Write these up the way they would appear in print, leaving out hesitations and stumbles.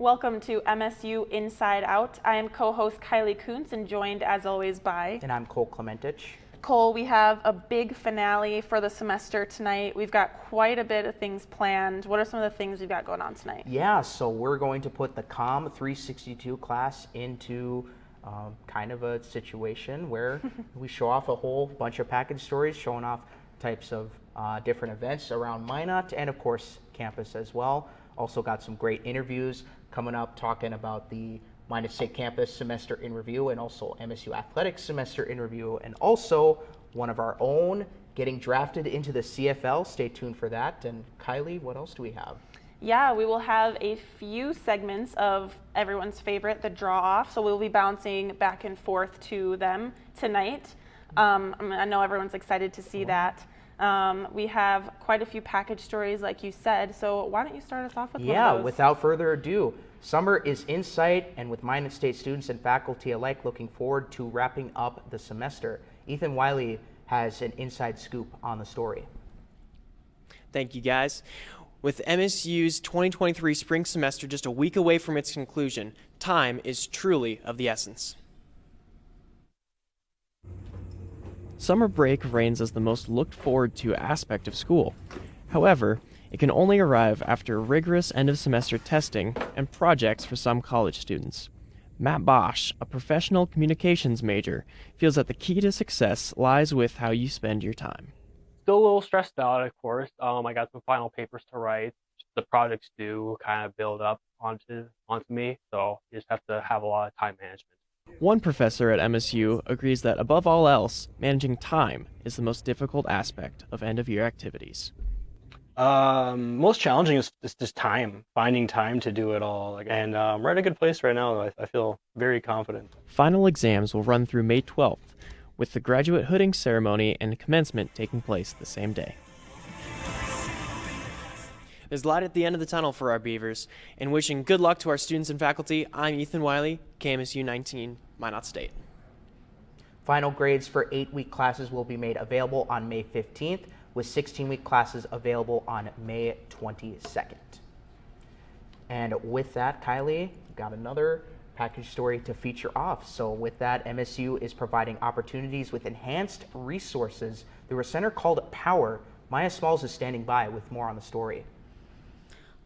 Welcome to MSU Inside Out. I am co-host Kylie Kuntz and joined as always by... And I'm Cole Clementich. Cole, we have a big finale for the semester tonight. We've got quite a bit of things planned. What are some of the things we've got going on tonight? Yeah, so we're going to put the COM 362 class into kind of a situation where we show off a whole bunch of package stories, showing off types of different events around Minot and of course campus as well. Also got some great interviews coming up talking about the Minot State Campus semester in review and also MSU Athletics semester in review, and also one of our own getting drafted into the CFL. Stay tuned for that. And Kylie, what else do we have? Yeah, we will have a few segments of everyone's favorite, the draw off. So we'll be bouncing back and forth to them tonight. I know everyone's excited to see that. We have quite a few package stories, like you said. So why don't you start us off with one of those? Without further ado, summer is in sight, and with Minot State students and faculty alike looking forward to wrapping up the semester. Ethan Wiley has an inside scoop on the story. Thank you, guys. With MSU's 2023 spring semester just a week away from its conclusion, time is truly of the essence. Summer break reigns as the most looked forward to aspect of school. However, it can only arrive after rigorous end-of-semester testing and projects for some college students. Matt Bosch, a professional communications major, feels that the key to success lies with how you spend your time. Still a little stressed out, of course. I got some final papers to write. The projects do kind of build up onto me, so you just have to have a lot of time management. One professor at MSU agrees that above all else, managing time is the most difficult aspect of end-of-year activities. Most challenging is just time, finding time to do it all. And we're in a good place right now. I feel very confident. Final exams will run through May 12th, with the graduate hooding ceremony and commencement taking place the same day. There's light at the end of the tunnel for our Beavers, and wishing good luck to our students and faculty, I'm Ethan Wiley, KMSU 19, Minot State. Final grades for 8-week classes will be made available on May 15th, with 16-week classes available on May 22nd. And with that, Kylie, we've got another package story to feature off. So with that, MSU is providing opportunities with enhanced resources through a center called Power. Maya Smalls is standing by with more on the story.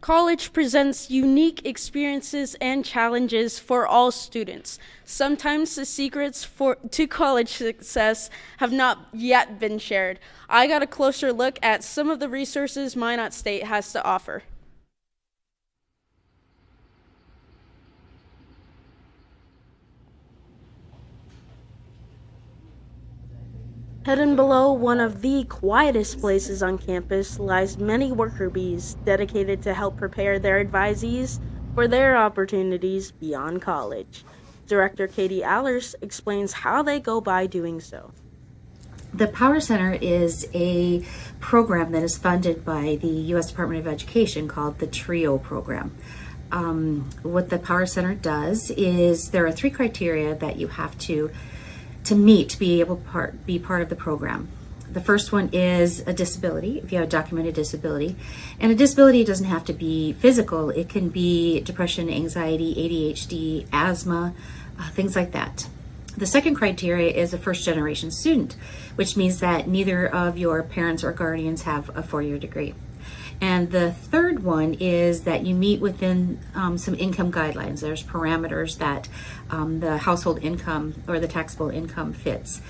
College presents unique experiences and challenges for all students. Sometimes the secrets to college success have not yet been shared. I got a closer look at some of the resources Minot State has to offer. Hidden below one of the quietest places on campus lies many worker bees dedicated to help prepare their advisees for their opportunities beyond college. Director Katie Allers explains how they go by doing so. The Power Center is a program that is funded by the U.S. Department of Education called the TRIO program. What the Power Center does is there are 3 criteria that you have to meet to be able to be part of the program. The first one is a disability, if you have a documented disability. And a disability doesn't have to be physical. It can be depression, anxiety, ADHD, asthma, things like that. The second criteria is a first-generation student, which means that neither of your parents or guardians have a 4-year degree. And the third one is that you meet within some income guidelines. There's parameters that the household income or the taxable income fits.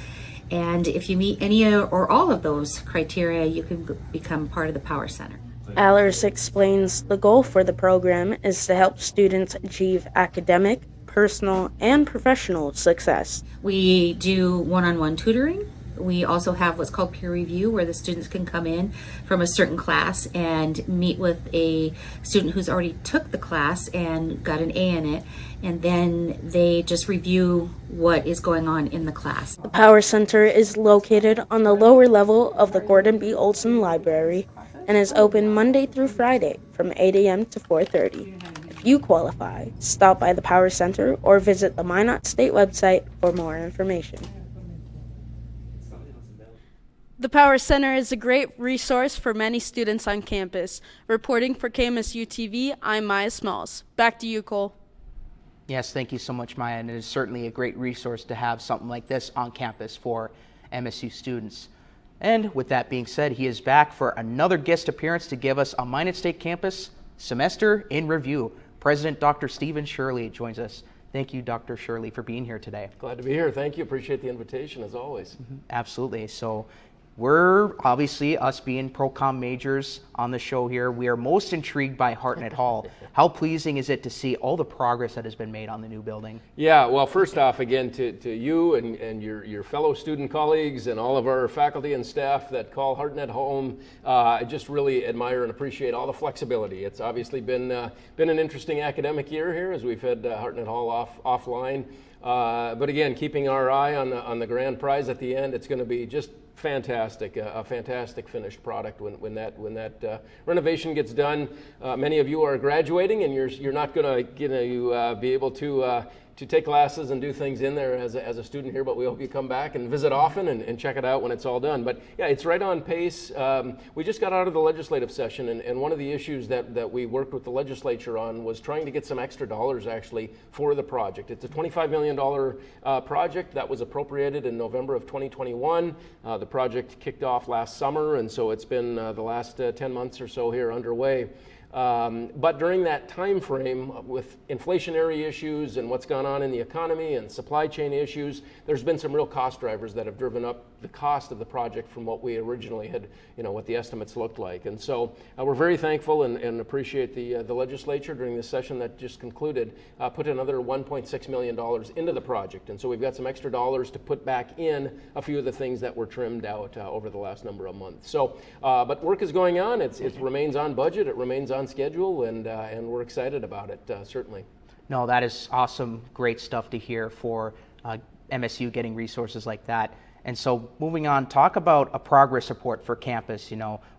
And if you meet any or all of those criteria, you can become part of the Power Center. Allers explains the goal for the program is to help students achieve academic, personal, and professional success. We do one-on-one tutoring. We also have what's called peer review, where the students can come in from a certain class and meet with a student who's already took the class and got an A in it, and then they just review what is going on in the class. The Power Center is located on the lower level of the Gordon B. Olson Library and is open Monday through Friday from 8 a.m. to 4:30. If you qualify, stop by the Power Center or visit the Minot State website for more information. The Power Center is a great resource for many students on campus. Reporting for KMSU TV, I'm Maya Smalls. Back to you, Cole. Yes, thank you so much, Maya, and it is certainly a great resource to have something like this on campus for MSU students. And with that being said, he is back for another guest appearance to give us a Minot State campus semester in review. President Dr. Stephen Shirley joins us. Thank you, Dr. Shirley, for being here today. Glad to be here. Thank you. Appreciate the invitation, as always. Absolutely. So we're obviously, us being pro-com majors on the show here, we are most intrigued by Hartnett Hall. How pleasing is it to see all the progress that has been made on the new building? Yeah, well, first off, again, to you and your fellow student colleagues and all of our faculty and staff that call Hartnett home, I just really admire and appreciate all the flexibility. It's obviously been an interesting academic year here as we've had Hartnett Hall offline. But again, keeping our eye on the grand prize at the end, it's going to be just fantastic, a fantastic finished product when that renovation gets done. Many of you are graduating, and you're not going to be able to take classes and do things in there as a student here, but we hope you come back and visit often and check it out when it's all done. But yeah, it's right on pace. We just got out of the legislative session, and one of the issues that we worked with the legislature on was trying to get some extra dollars actually for the project. It's a $25 million project that was appropriated in November of 2021. The project kicked off last summer, and so it's been the last 10 months or so here underway. But during that time frame, with inflationary issues and what's gone on in the economy and supply chain issues, there's been some real cost drivers that have driven up the cost of the project from what we originally had, what the estimates looked like. And so we're very thankful and appreciate the legislature during this session that just concluded, put another $1.6 million into the project. And so we've got some extra dollars to put back in a few of the things that were trimmed out over the last number of months. So, but work is going on. It remains on budget. It remains on schedule, and we're excited about it, certainly. No, that is awesome, great stuff to hear for MSU getting resources like that. And so moving on, talk about a progress report for campus,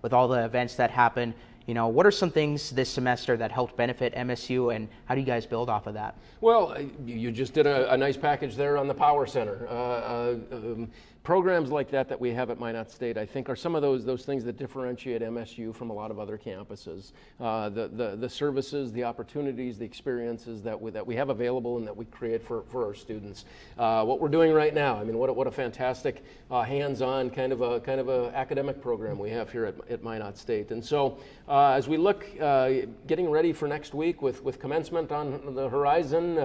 with all the events that happen. What are some things this semester that helped benefit MSU, and how do you guys build off of that? Well, you just did a nice package there on the Power Center. Programs like that we have at Minot State, I think, are some of those things that differentiate MSU from a lot of other campuses. The services, the opportunities, the experiences that we have available and that we create for our students. What we're doing right now, what a fantastic hands-on kind of a academic program we have here at Minot State. And so as we look, getting ready for next week with commencement on the horizon,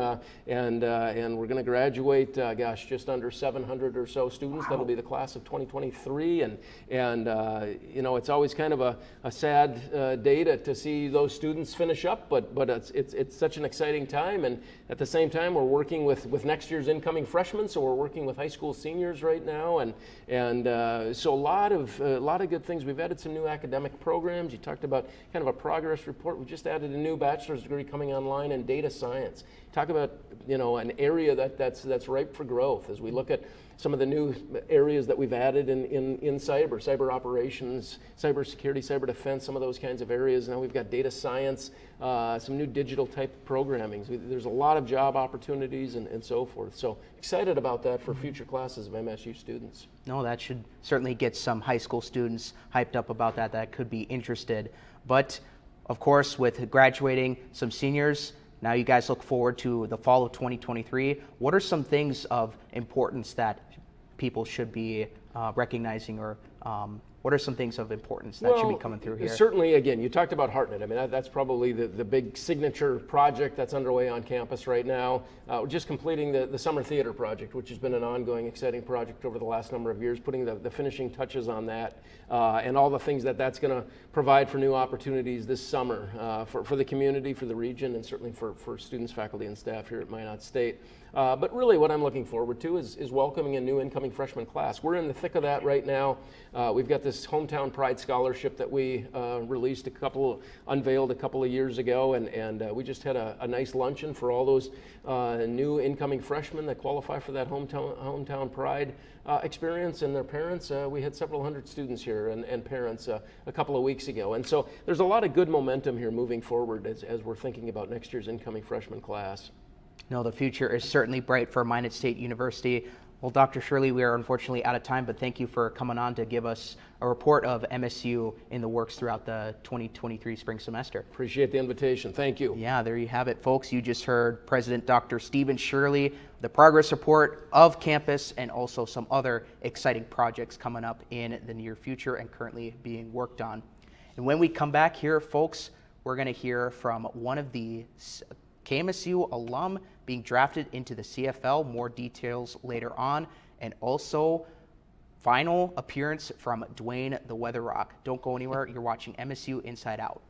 and we're going to graduate, just under 700 or so students. That'll be the class of 2023, and it's always kind of a sad day to see those students finish up, but it's such an exciting time, and at the same time we're working with next year's incoming freshmen, so we're working with high school seniors right now, and so a lot of good things. We've added some new academic programs. You talked about kind of a progress report. We just added a new bachelor's degree coming online in data science. Talk about an area that's ripe for growth as we look at some of the new areas that we've added in cyber operations, cyber security, cyber defense, some of those kinds of areas. Now we've got data science, some new digital type programming. There's a lot of job opportunities and so forth. So excited about that for future classes of MSU students. No, that should certainly get some high school students hyped up about that could be interested. But of course, with graduating some seniors, now you guys look forward to the fall of 2023. What are some things of importance that people should be recognizing, or what are some things of importance that should be coming through here? Certainly, again, you talked about Hartnett. That's probably the big signature project that's underway on campus right now. We're just completing the summer theater project, which has been an ongoing, exciting project over the last number of years, putting the finishing touches on that, and all the things that's going to provide for new opportunities this summer for the community, for the region, and certainly for students, faculty, and staff here at Minot State. But really what I'm looking forward to is welcoming a new incoming freshman class. We're in the thick of that right now. We've got this Hometown Pride Scholarship that we unveiled a couple of years ago, and we just had a nice luncheon for all those new incoming freshmen that qualify for that Hometown Pride experience, and their parents. We had several hundred students here and parents a couple of weeks ago. And so there's a lot of good momentum here moving forward as we're thinking about next year's incoming freshman class. No, the future is certainly bright for Minot State University. Well, Dr. Shirley, we are unfortunately out of time, but thank you for coming on to give us a report of MSU in the works throughout the 2023 spring semester. Appreciate the invitation. Thank you. Yeah, there you have it, folks. You just heard President Dr. Stephen Shirley, the progress report of campus, and also some other exciting projects coming up in the near future and currently being worked on. And when we come back here, folks, we're going to hear from one of the KMSU alum being drafted into the CFL. More details later on. And also, final appearance from Dwayne the Weather Rock. Don't go anywhere. You're watching MSU Inside Out.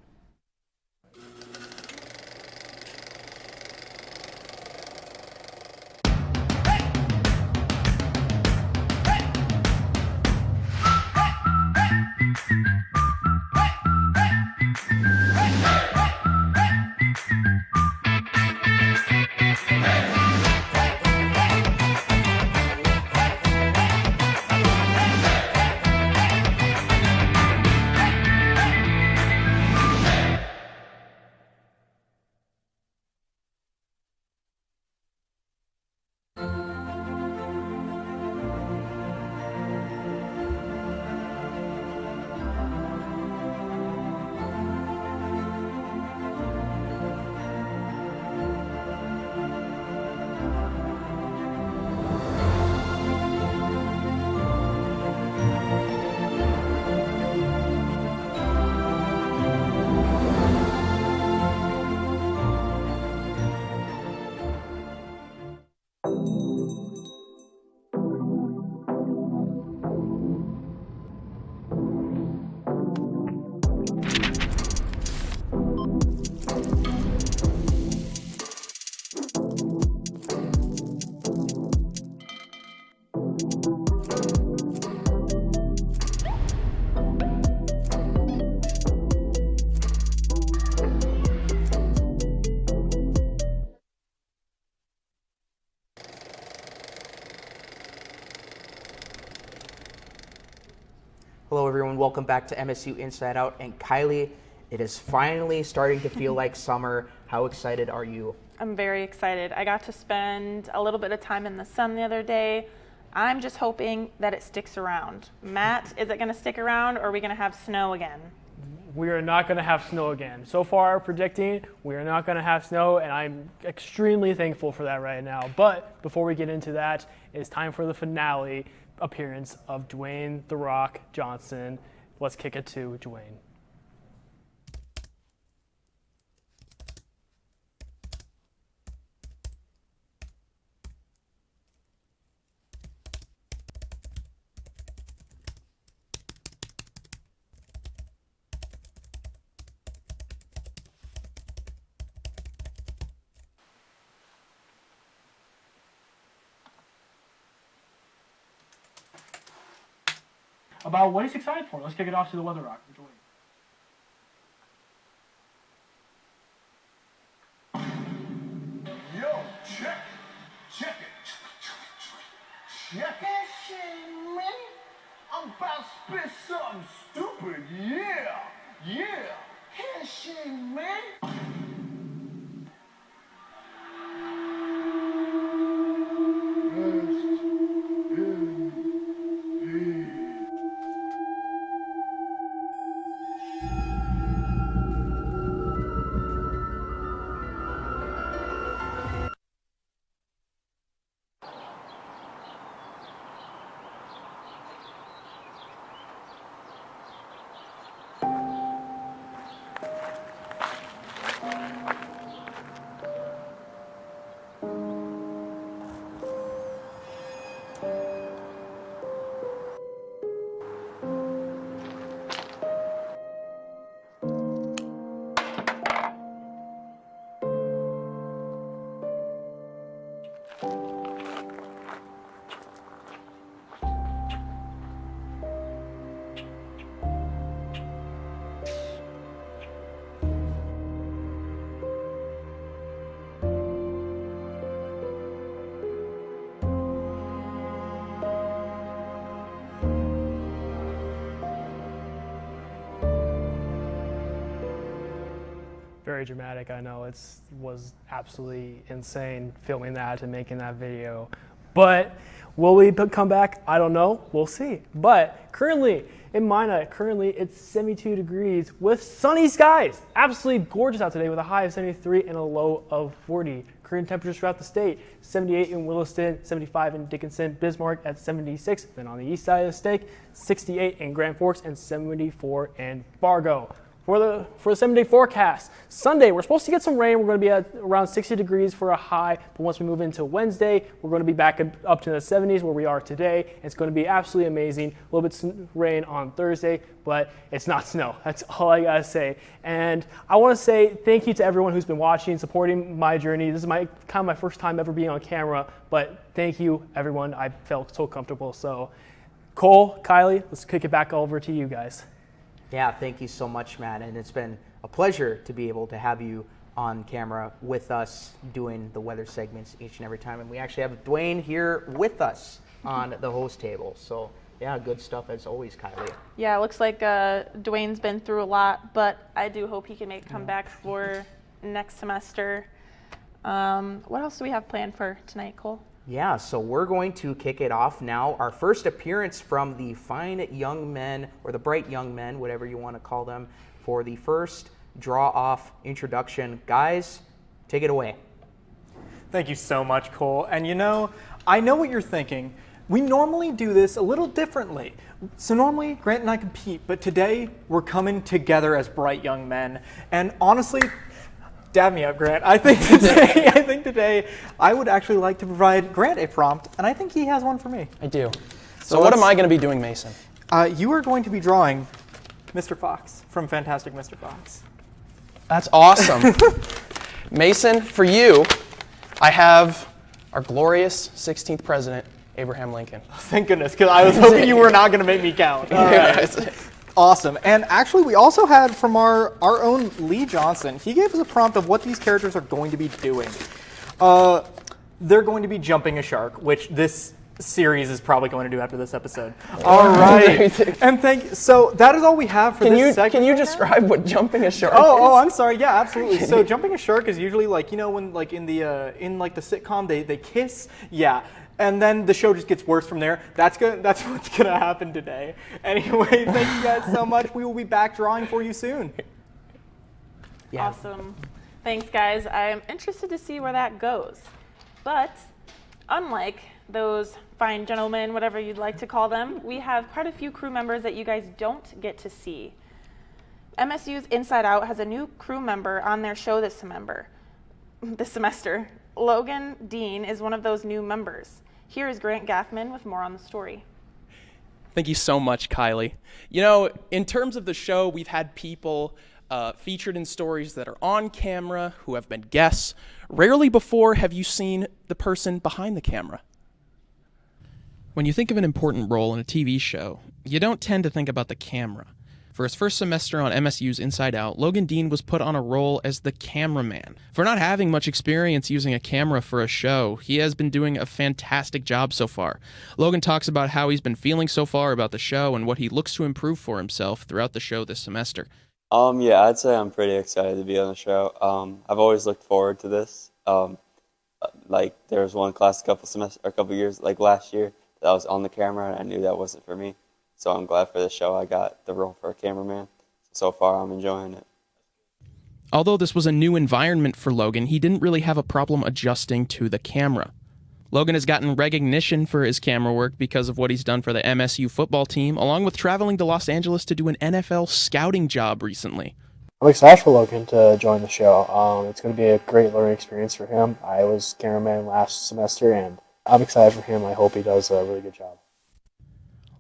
Hello, everyone. Welcome back to MSU Inside Out. And Kylie, it is finally starting to feel like summer. How excited are you? I'm very excited. I got to spend a little bit of time in the sun the other day. I'm just hoping that it sticks around. Matt, is it going to stick around, or are we going to have snow again? We are not going to have snow again. So far, predicting we are not going to have snow, and I'm extremely thankful for that right now. But before we get into that, it's time for the finale appearance of Dwayne "The Rock" Johnson. Let's kick it to Dwayne. About what he's excited for. Let's kick it off to the Weather Rock. Enjoy. Yo, check it. That shit, man. I'm about to spit something stupid. Yeah. That shit, man. Very dramatic, I know. It was absolutely insane filming that and making that video. But will we come back? I don't know. We'll see. But currently in Minot, it's 72 degrees with sunny skies. Absolutely gorgeous out today with a high of 73 and a low of 40. Current temperatures throughout the state, 78 in Williston, 75 in Dickinson, Bismarck at 76. Then on the east side of the state, 68 in Grand Forks and 74 in Fargo. For the 7-day forecast, Sunday, we're supposed to get some rain. We're going to be at around 60 degrees for a high. But once we move into Wednesday, we're going to be back up to the 70s where we are today. It's going to be absolutely amazing. A little bit of rain on Thursday, but it's not snow. That's all I got to say. And I want to say thank you to everyone who's been watching, supporting my journey. This is kind of my first time ever being on camera, but thank you, everyone. I felt so comfortable. So Cole, Kylie, let's kick it back over to you guys. Yeah, thank you so much, Matt. And it's been a pleasure to be able to have you on camera with us doing the weather segments each and every time. And we actually have Dwayne here with us on the host table. So, yeah, good stuff as always, Kylie. Yeah, it looks like Dwayne's been through a lot, but I do hope he can make a comeback for next semester. What else do we have planned for tonight, Cole? Yeah, so we're going to kick it off now. Our first appearance from the fine young men, or the bright young men, whatever you want to call them, for the first draw-off introduction. Guys, take it away. Thank you so much, Cole. And I know what you're thinking. We normally do this a little differently. So normally, Grant and I compete, but today we're coming together as bright young men. And honestly, dab me up, Grant. I think today I would actually like to provide Grant a prompt, and I think he has one for me. I do. So what am I going to be doing, Mason? You are going to be drawing Mr. Fox from Fantastic Mr. Fox. That's awesome. Mason, for you, I have our glorious 16th president, Abraham Lincoln. Thank goodness, because I was hoping you were not going to make me count. All right. Awesome. And actually, we also had from our own Lee Johnson, he gave us a prompt of what these characters are going to be doing. They're going to be jumping a shark, which this series is probably going to do after this episode. All right. And so that is all we have for this segment. Can you describe what jumping a shark is? Oh, I'm sorry. Yeah, absolutely. So jumping a shark is usually like, when like in the sitcom they kiss. Yeah. And then the show just gets worse from there. That's what's gonna happen today. Anyway, thank you guys so much. We will be back drawing for you soon. Yeah. Awesome. Thanks, guys. I'm interested to see where that goes. But unlike those fine gentlemen, whatever you'd like to call them, we have quite a few crew members that you guys don't get to see. MSU's Inside Out has a new crew member on their show this semester. Logan Dean is one of those new members. Here is Grant Gaffman with more on the story. Thank you so much, Kylie. In terms of the show, we've had people featured in stories that are on camera who have been guests. Rarely before have you seen the person behind the camera. When you think of an important role in a TV show, you don't tend to think about the camera. For his first semester on MSU's Inside Out, Logan Dean was put on a role as the cameraman. For not having much experience using a camera for a show, he has been doing a fantastic job so far. Logan talks about how he's been feeling so far about the show and what he looks to improve for himself throughout the show this semester. Yeah, I'd say I'm pretty excited to be on the show. I've always looked forward to this. There was one class a couple years, like last year, that I was on the camera and I knew that wasn't for me. So I'm glad for this show I got the role for a cameraman. So far, I'm enjoying it. Although this was a new environment for Logan, he didn't really have a problem adjusting to the camera. Logan has gotten recognition for his camera work because of what he's done for the MSU football team, along with traveling to Los Angeles to do an NFL scouting job recently. I'm excited for Logan to join the show. It's going to be a great learning experience for him. I was cameraman last semester, and I'm excited for him. I hope he does a really good job.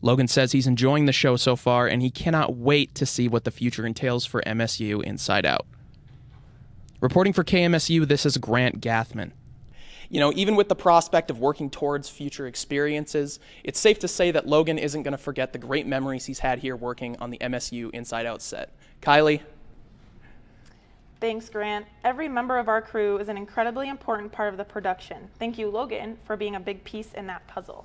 Logan says he's enjoying the show so far, and he cannot wait to see what the future entails for MSU Inside Out. Reporting for KMSU, this is Grant Gathman. Even with the prospect of working towards future experiences, it's safe to say that Logan isn't going to forget the great memories he's had here working on the MSU Inside Out set. Kylie? Thanks, Grant. Every member of our crew is an incredibly important part of the production. Thank you, Logan, for being a big piece in that puzzle.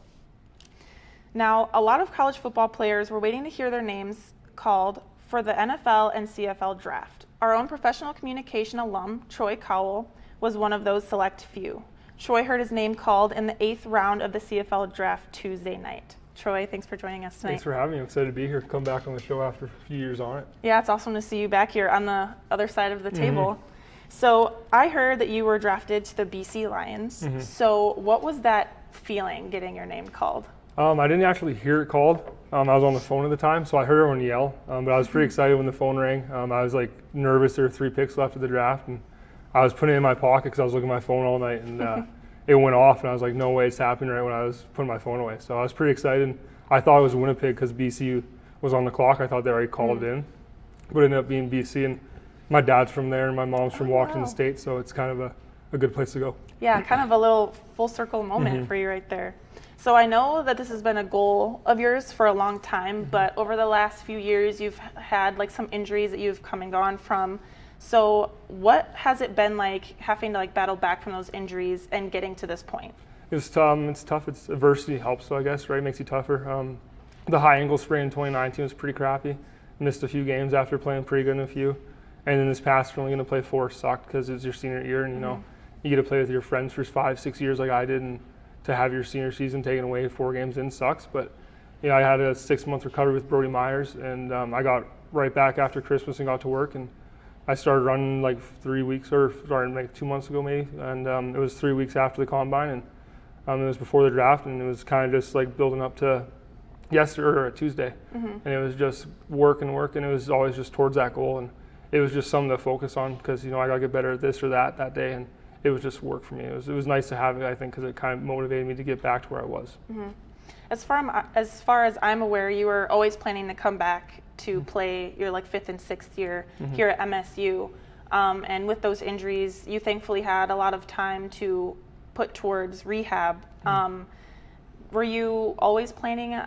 Now, a lot of college football players were waiting to hear their names called for the NFL and CFL draft. Our own professional communication alum, Troy Kowal, was one of those select few. Troy heard his name called in the 8th round of the CFL draft Tuesday night. Troy, thanks for joining us tonight. Thanks for having me. I'm excited to be here, come back on the show after a few years on it. Yeah, it's awesome to see you back here on the other side of the table. So I heard that you were drafted to the BC Lions. So what was that feeling, getting your name called? I didn't actually hear it called. I was on the phone at the time, so I heard everyone yell. But I was pretty excited when the phone rang. I was like nervous. There were 3 picks left of the draft, and I was putting it in my pocket because I was looking at my phone all night, and it went off, and I was like, no way it's happening right when I was putting my phone away. So I was pretty excited. I thought it was Winnipeg because BC was on the clock. I thought they already called it in, but it ended up being BC, and my dad's from there, and my mom's from Washington State, so it's kind of a good place to go. Yeah, kind of a little full circle moment for you right there. So I know that this has been a goal of yours for a long time, but over the last few years, you've had like some injuries that you've come and gone from. So what has it been like having to like battle back from those injuries and getting to this point? It's tough. It's adversity helps, so I guess, right? It makes you tougher. The high ankle sprain in 2019 was pretty crappy. Missed a few games after playing pretty good in a few. And then this past, you're only going to play 4 sucked because it's your senior year, and you get to play with your friends for 5-6 years like I did, and to have your senior season taken away 4 games in sucks. But I had a 6-month recovery with Brody Myers, and I got right back after Christmas and got to work, and I started running like 3 weeks, or started like 2 months ago maybe, and it was 3 weeks after the combine, and it was before the draft, and it was kind of just like building up to yesterday or Tuesday, and it was just work, and it was always just towards that goal, and it was just something to focus on because I got to get better at this or that day, and it was just work for me. It was nice to have it, I think, because it kind of motivated me to get back to where I was. As far as I'm aware, you were always planning to come back to play your like 5th and 6th year here at MSU, and with those injuries, you thankfully had a lot of time to put towards rehab. Were you always planning?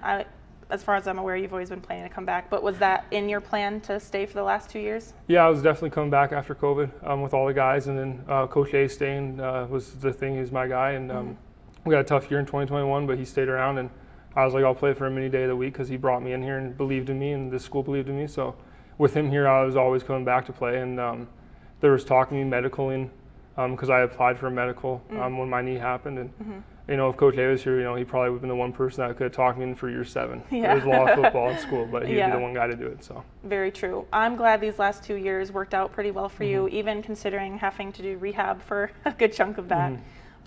As far as I'm aware, you've always been planning to come back, but was that in your plan to stay for the last 2 years? Yeah, I was definitely coming back after COVID with all the guys, and then Coach A staying was the thing. He's my guy, and we had a tough year in 2021, but he stayed around, and I was like, I'll play for him any day of the week because he brought me in here and believed in me, and the school believed in me. So with him here, I was always coming back to play, and there was talking to me medicaling because I applied for a medical when my knee happened, and if Coach A was here, he probably would have been the one person that could have talked me in for year 7. Yeah. There's a lot of football in school, but he'd be the one guy to do it. So very true. I'm glad these last 2 years worked out pretty well for you, even considering having to do rehab for a good chunk of that.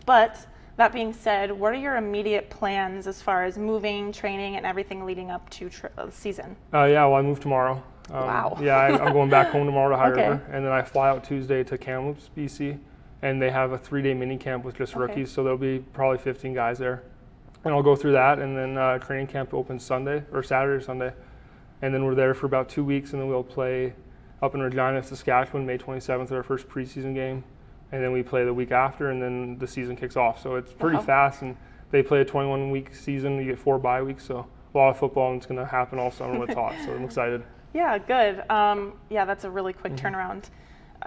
But that being said, what are your immediate plans as far as moving, training, and everything leading up to the season? Well, I move tomorrow. Wow. Yeah, I'm going back home tomorrow to High Okay. River, and then I fly out Tuesday to Kamloops, BC, and they have a 3-day mini camp with just rookies, so there'll be probably 15 guys there. And I'll go through that, and then training camp opens Saturday or Sunday, and then we're there for about 2 weeks, and then we'll play up in Regina, Saskatchewan, May 27th, our first preseason game, and then we play the week after, and then the season kicks off. So it's pretty fast, and they play a 21-week season. You get 4 bye weeks, so a lot of football, and it's going to happen all summer when it's hot, so I'm excited. Yeah, good. Yeah, that's a really quick turnaround.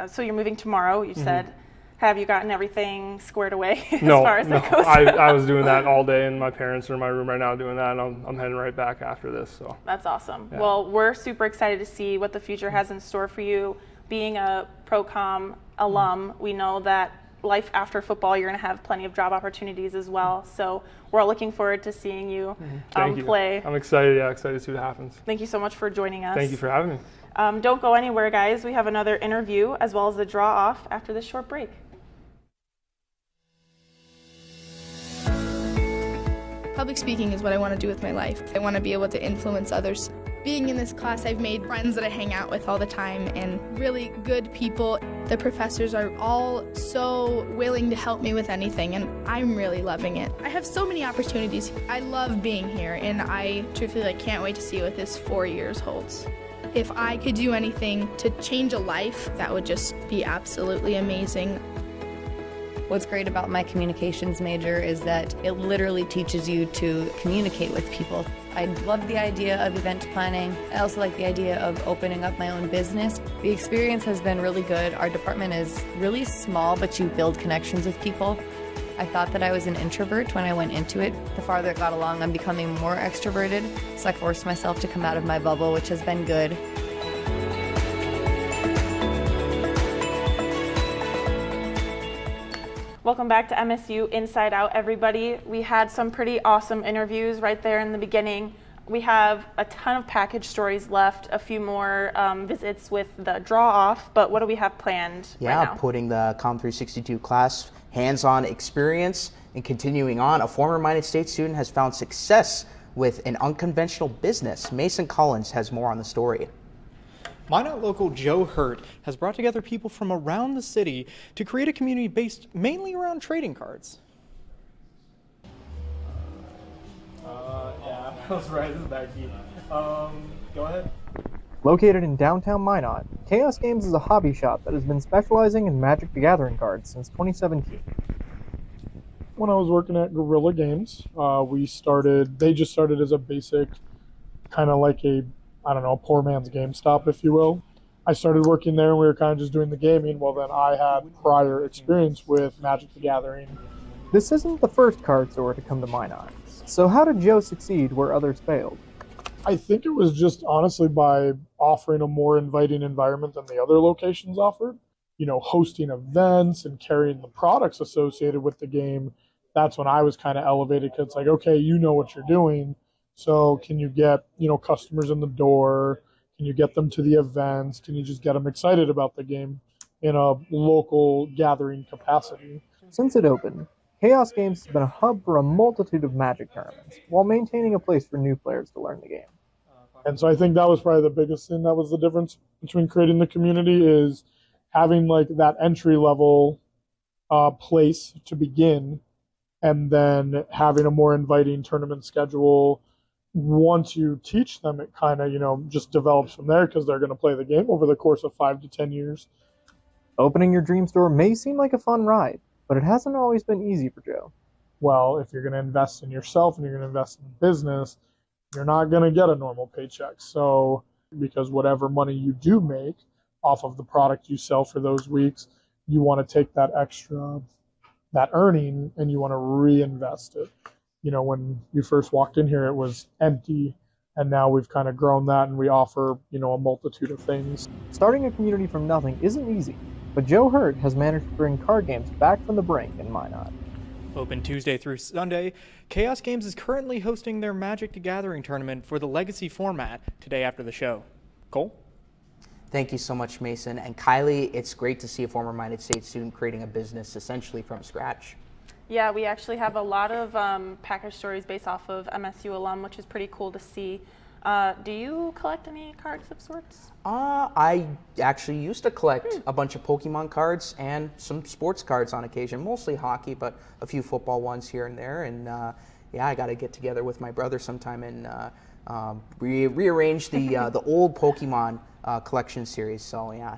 So you're moving tomorrow, you said. Have you gotten everything squared away as far as that goes? I was doing that all day, and my parents are in my room right now doing that, and I'm heading right back after this. So that's awesome. Yeah. Well, we're super excited to see what the future has in store for you. Being a Procom alum, we know that life after football, you're going to have plenty of job opportunities as well. So we're all looking forward to seeing you play. I'm excited. Yeah, excited to see what happens. Thank you so much for joining us. Thank you for having me. Don't go anywhere, guys. We have another interview as well as the draw off after this short break. Public speaking is what I want to do with my life. I want to be able to influence others. Being in this class, I've made friends that I hang out with all the time and really good people. The professors are all so willing to help me with anything, and I'm really loving it. I have so many opportunities. I love being here, and I truthfully can't wait to see what this 4 years holds. If I could do anything to change a life, that would just be absolutely amazing. What's great about my communications major is that it literally teaches you to communicate with people. I love the idea of event planning. I also like the idea of opening up my own business. The experience has been really good. Our department is really small, but you build connections with people. I thought that I was an introvert when I went into it. The farther it got along, I'm becoming more extroverted, so I forced myself to come out of my bubble, which has been good. Welcome back to MSU Inside Out, everybody. We had some pretty awesome interviews right there in the beginning. We have a ton of package stories left, a few more visits with the draw-off, but what do we have planned right now? Putting the COM 362 class hands-on experience and continuing on. A former Minot State student has found success with an unconventional business. Mason Collins has more on the story. Minot local Joe Hurt has brought together people from around the city to create a community based mainly around trading cards. Yeah, I was right. This is back here. Go ahead. Located in downtown Minot, Chaos Games is a hobby shop that has been specializing in Magic the Gathering cards since 2017. When I was working at Guerrilla Games, they just started as a basic, kind of like a, I don't know, poor man's GameStop, if you will. I started working there and we were kind of just doing the gaming. Well, then I had prior experience with Magic the Gathering. This isn't the first card store to come to Minot. So how did Joe succeed where others failed? I think it was just honestly by offering a more inviting environment than the other locations offered. You know, hosting events and carrying the products associated with the game. That's when I was kind of elevated because it's like, okay, you know what you're doing. So can you get, customers in the door? Can you get them to the events? Can you just get them excited about the game in a local gathering capacity? Since it opened, Chaos Games has been a hub for a multitude of Magic tournaments, while maintaining a place for new players to learn the game. And so I think that was probably the biggest thing that was the difference between creating the community is having like that entry level place to begin, and then having a more inviting tournament schedule. Once you teach them, it kind of, just develops from there because they're going to play the game over the course of 5 to 10 years. Opening your dream store may seem like a fun ride, but it hasn't always been easy for Joe. Well, if you're going to invest in yourself and you're going to invest in business, you're not going to get a normal paycheck. So, because whatever money you do make off of the product you sell for those weeks, you want to take that earning, and you want to reinvest it. When you first walked in here, it was empty, and now we've kind of grown that, and we offer, a multitude of things. Starting a community from nothing isn't easy, but Joe Hurt has managed to bring card games back from the brink in Minot. Open Tuesday through Sunday, Chaos Games is currently hosting their Magic the Gathering tournament for the Legacy format today after the show. Cole? Thank you so much, Mason. And Kylie, it's great to see a former Minot State student creating a business essentially from scratch. Yeah, we actually have a lot of package stories based off of MSU alum, which is pretty cool to see. Do you collect any cards of sorts? I actually used to collect a bunch of Pokemon cards and some sports cards on occasion, mostly hockey, but a few football ones here and there. And I got to get together with my brother sometime and rearrange the old Pokemon collection series. So yeah,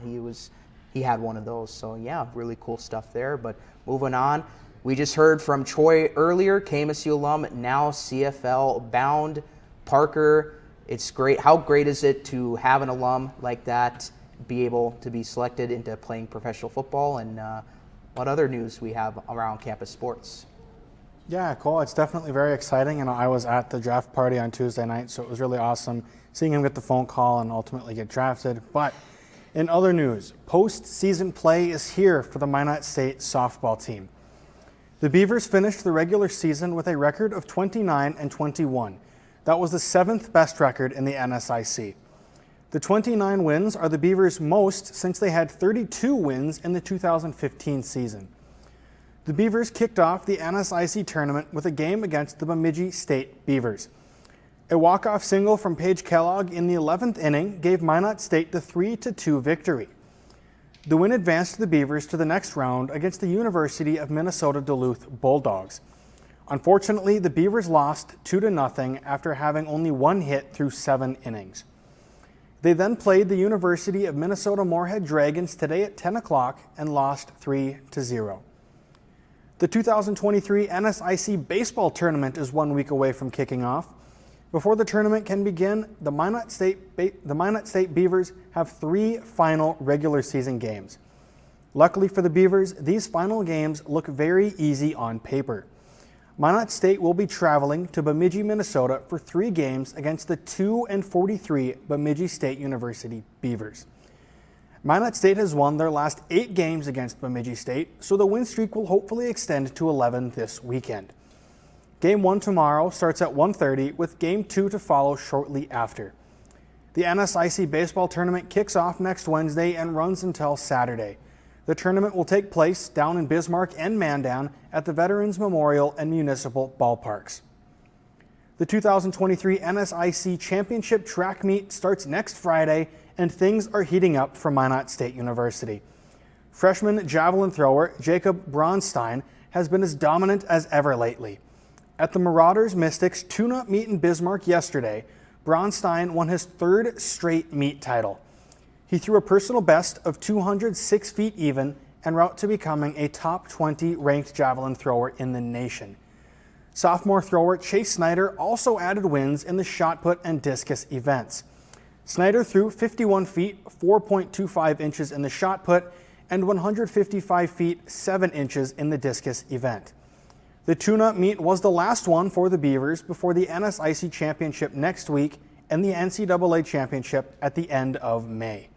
he had one of those. So yeah, really cool stuff there. But moving on. We just heard from Troy earlier, KMSU alum, now CFL bound. Parker, it's great. How great is it to have an alum like that be able to be selected into playing professional football? And what other news we have around campus sports? Yeah, Cole, it's definitely very exciting. I was at the draft party on Tuesday night, so it was really awesome seeing him get the phone call and ultimately get drafted. But in other news, postseason play is here for the Minot State softball team. The Beavers finished the regular season with a record of 29-21. That was the 7th best record in the NSIC. The 29 wins are the Beavers' most since they had 32 wins in the 2015 season. The Beavers kicked off the NSIC tournament with a game against the Bemidji State Beavers. A walk-off single from Paige Kellogg in the 11th inning gave Minot State the 3-2 victory. The win advanced the Beavers to the next round against the University of Minnesota Duluth Bulldogs. Unfortunately, the Beavers lost 2-0 after having only one hit through 7 innings. They then played the University of Minnesota Moorhead Dragons today at 10 o'clock and lost 3-0. The 2023 NSIC baseball tournament is 1 week away from kicking off. Before the tournament can begin, the Minot State Beavers have 3 final regular season games. Luckily for the Beavers, these final games look very easy on paper. Minot State will be traveling to Bemidji, Minnesota for 3 games against the 2-43 Bemidji State University Beavers. Minot State has won their last 8 games against Bemidji State, so the win streak will hopefully extend to 11 this weekend. Game 1 tomorrow starts at 1:30 with Game 2 to follow shortly after. The NSIC baseball tournament kicks off next Wednesday and runs until Saturday. The tournament will take place down in Bismarck and Mandan at the Veterans Memorial and Municipal Ballparks. The 2023 NSIC Championship track meet starts next Friday, and things are heating up for Minot State University. Freshman javelin thrower Jacob Bronstein has been as dominant as ever lately. At the Marauders Mystics tune-up meet in Bismarck yesterday, Bronstein won his 3rd straight meet title. He threw a personal best of 206 feet even en route to becoming a top 20 ranked javelin thrower in the nation. Sophomore thrower Chase Snyder also added wins in the shot put and discus events. Snyder threw 51 feet, 4.25 inches in the shot put and 155 feet, 7 inches in the discus event. The tune-up meet was the last one for the Beavers before the NSIC Championship next week and the NCAA Championship at the end of May.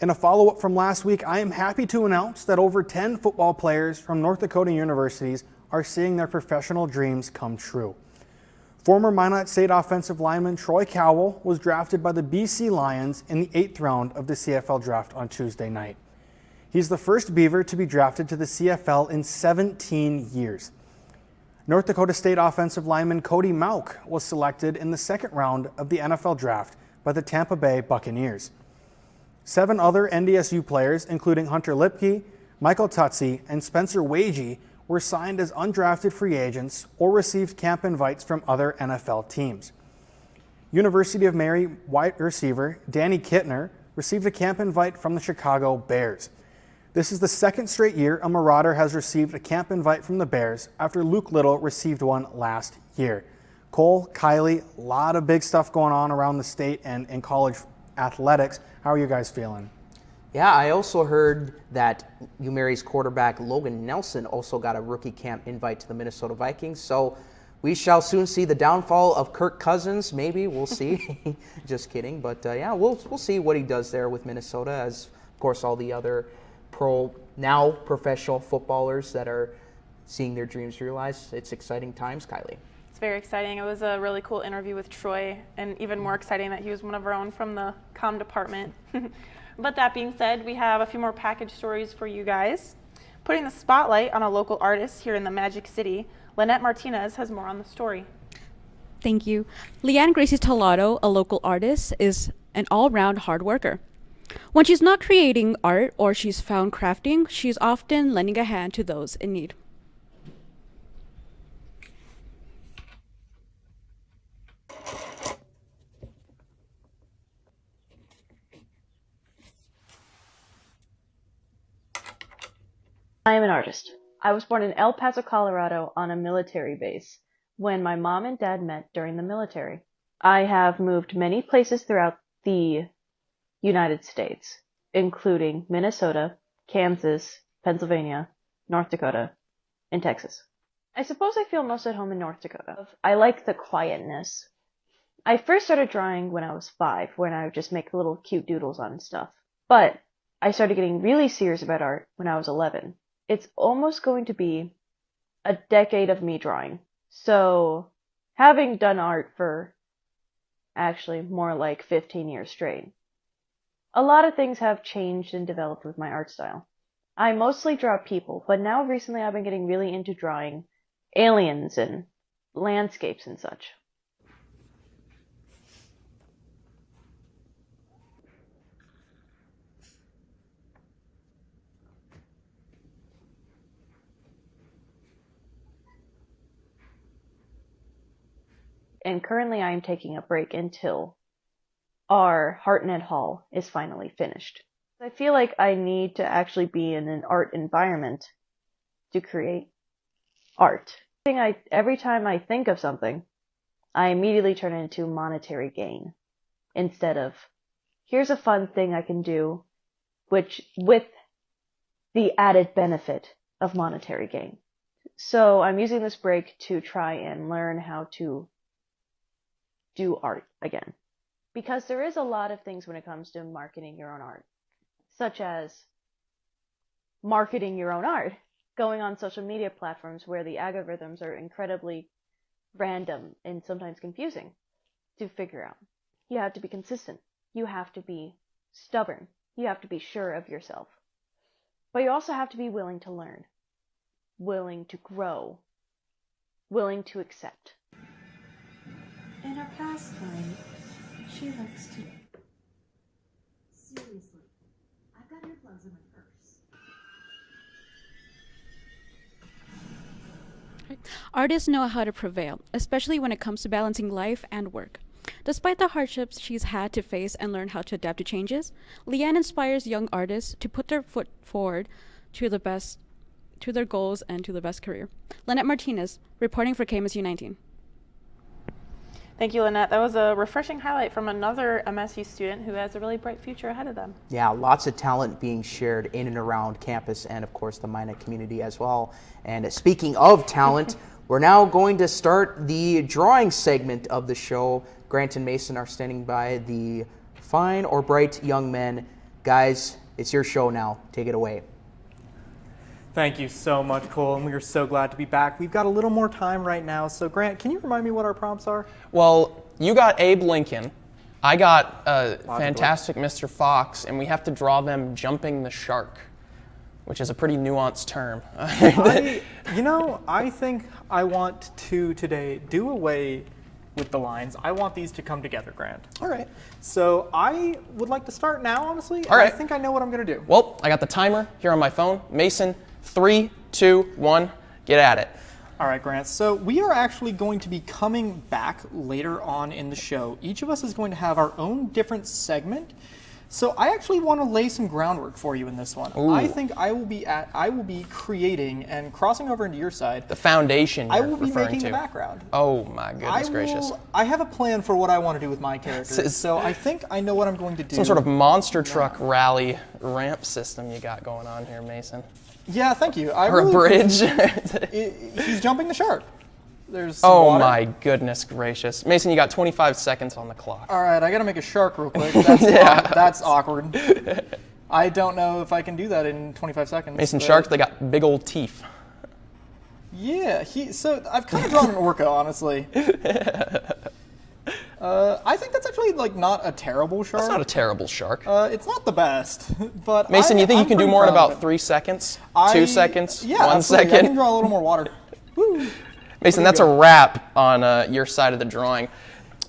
In a follow-up from last week, I am happy to announce that over 10 football players from North Dakota universities are seeing their professional dreams come true. Former Minot State offensive lineman Troy Kowal was drafted by the BC Lions in the 8th round of the CFL draft on Tuesday night. He's the first Beaver to be drafted to the CFL in 17 years. North Dakota State offensive lineman Cody Mauk was selected in the 2nd round of the NFL draft by the Tampa Bay Buccaneers. 7 other NDSU players, including Hunter Lipke, Michael Tutsi, and Spencer Wagee, were signed as undrafted free agents or received camp invites from other NFL teams. University of Mary wide receiver Danny Kittner received a camp invite from the Chicago Bears. This is the 2nd straight year a Marauder has received a camp invite from the Bears after Luke Little received one last year. Cole, Kylie, a lot of big stuff going on around the state and in college athletics. How are you guys feeling? Yeah, I also heard that UMary's quarterback Logan Nelson also got a rookie camp invite to the Minnesota Vikings. So we shall soon see the downfall of Kirk Cousins. Maybe we'll see. Just kidding, but yeah, we'll see what he does there with Minnesota. As of course all the other now professional footballers that are seeing their dreams realized. It's exciting times, Kylie. It's very exciting. It was a really cool interview with Troy, and even more exciting that he was one of our own from the comm department. But that being said, we have a few more package stories for you guys. Putting the spotlight on a local artist here in the Magic City, Lynette Martinez has more on the story. Thank you. Leanne Gracie Talado, a local artist, is an all-round hard worker. When she's not creating art or she's found crafting, she's often lending a hand to those in need. I am an artist. I was born in El Paso, Colorado on a military base when my mom and dad met during the military. I have moved many places throughout the United States, including Minnesota, Kansas, Pennsylvania, North Dakota, and Texas. I suppose I feel most at home in North Dakota. I like the quietness. I first started drawing when I was 5, when I would just make little cute doodles on stuff. But I started getting really serious about art when I was 11. It's almost going to be a decade of me drawing. So, having done art for actually more like 15 years straight, a lot of things have changed and developed with my art style. I mostly draw people, but now recently I've been getting really into drawing aliens and landscapes and such. And currently I am taking a break until our Hartnett Hall is finally finished. I feel like I need to actually be in an art environment to create art. Every time I think of something, I immediately turn it into monetary gain instead of, here's a fun thing I can do, which with the added benefit of monetary gain. So I'm using this break to try and learn how to do art again. Because there is a lot of things when it comes to marketing your own art. such as marketing your own art, going on social media platforms where the algorithms are incredibly random and sometimes confusing to figure out. You have to be consistent. You have to be stubborn. You have to be sure of yourself. But you also have to be willing to learn, willing to grow, willing to accept. In her pastime, she likes to... Seriously, I've got earplugs in my purse. Artists know how to prevail, especially when it comes to balancing life and work. Despite the hardships she's had to face and learn how to adapt to changes, Leanne inspires young artists to put their foot forward to their goals and to the best career. Lynette Martinez, reporting for KMSU 19. Thank you, Lynette. That was a refreshing highlight from another MSU student who has a really bright future ahead of them. Yeah, lots of talent being shared in and around campus and, of course, the Minot community as well. And speaking of talent, we're now going to start the drawing segment of the show. Grant and Mason are standing by, the fine or bright young men. Guys, it's your show now. Take it away. Thank you so much, Cole, and we are so glad to be back. We've got a little more time right now, so Grant, can you remind me what our prompts are? Well, you got Abe Lincoln. I got fantastic Mr. Fox, and we have to draw them jumping the shark, which is a pretty nuanced term. I think I want to today do away with the lines. I want these to come together, Grant. All right. So I would like to start now, honestly. All right. I think I know what I'm going to do. Well, I got the timer here on my phone. Mason, 3, 2, 1, get at it. All right, Grant. So we are actually going to be coming back later on in the show. Each of us is going to have our own different segment. So I actually want to lay some groundwork for you in this one. Ooh. I think I will be creating and crossing over into your side. The foundation you're I will be referring making to. the background. Oh my goodness gracious. I have a plan for what I want to do with my characters. So I think I know what I'm going to do. Some sort of monster truck rally ramp system you got going on here, Mason. Yeah, thank you. Or a bridge. He's jumping the shark. There's some oh water. my goodness gracious. Mason, you got 25 seconds on the clock. All right, I got to make a shark real quick. That's awkward. I don't know if I can do that in 25 seconds. Mason, sharks, they got big old teeth. Yeah, so I've kind of drawn an orca, honestly. I think that's actually not a terrible shark. That's not a terrible shark. It's not the best, but Mason, you think I'm you can do pretty more in proud of about it. 3 seconds? 2 seconds? Yeah, 1 absolutely. second? I can draw a little more water. Woo. Mason, that's a wrap on your side of the drawing.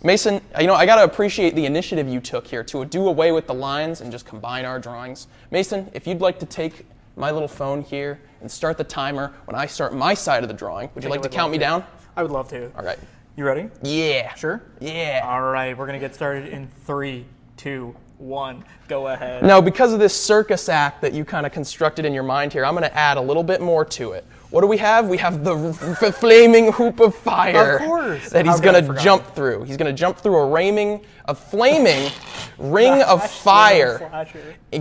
Mason, I got to appreciate the initiative you took here to do away with the lines and just combine our drawings. Mason, if you'd like to take my little phone here and start the timer when I start my side of the drawing, would you like to count me down? I would love to. All right. You ready? Yeah. Sure? Yeah. All right, we're going to get started in 3, 2, 1. Go ahead. Now, because of this circus act that you kind of constructed in your mind here, I'm going to add a little bit more to it. What do we have? We have the flaming hoop of fire that he's going to jump through. He's going to jump through a flaming ring of fire